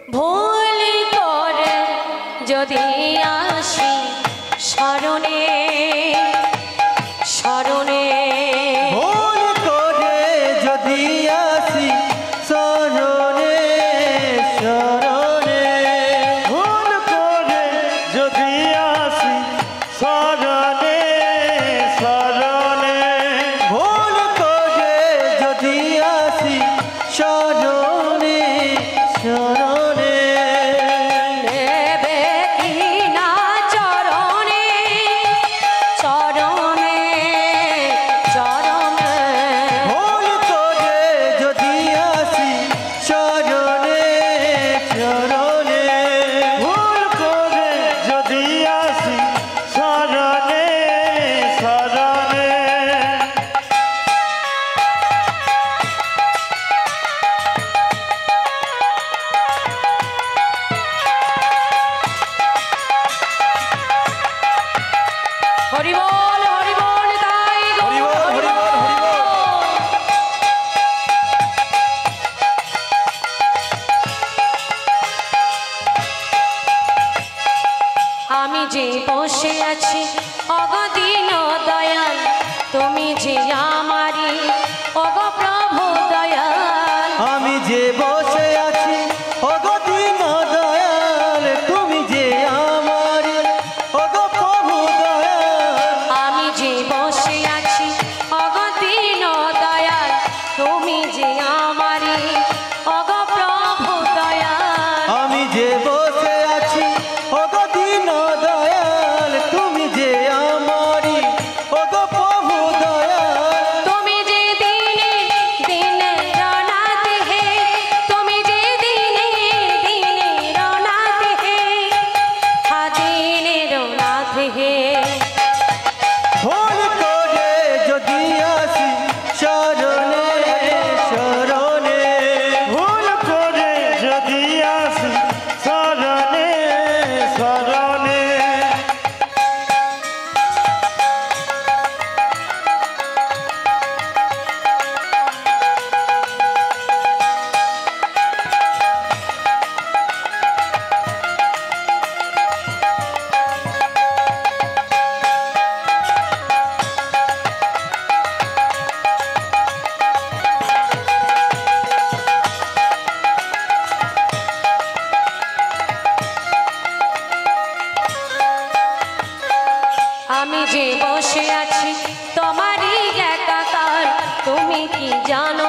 ভুল করে যদি আসি শরণে শরণে, ভুল করে যদি আসি শরণে শরণে, ভুল করে যদি আসি শরণে শরণে, ভুল করে যদি আসি শরণে শরণে, দেবে কি না চরণে চরণে চরণে, ভুল করে যদি আসি শরণে শরণে, ভুল করে যদি আসি শরণে শরণে। হরি বল তাই গো, হরি বল, হরি বল, হরি বল। আমি যে বসে আছি অগদিন দয়াল, তুমি যে আমারি অগ প্রভু দয়াল, আমি যে বসে আছি ওগো দীন দয়াল, তুমি যে আমার ওগো প্রভু দয়াল, আমি যে বসে আছি অগদিন দয়াল, তুমি যে আমারি অগ প্রভু দয়াল, আমি যে বসে আছি ওগো দীন দয়াল, তুমি যে আমারি ওগো প্রভু দয়াল, তুমি যে দিনে দিনে রনাতে হে, তুমি যে দিনে দিনে রনাতে হে, দিনে রনাতে হে, ভুল করে যদি আসি শরণে শরণে, ভুল করে যদি আসি শরণে শরণে, আমি যে বসে আছি তোমারই একাকার, তুমি কি জানো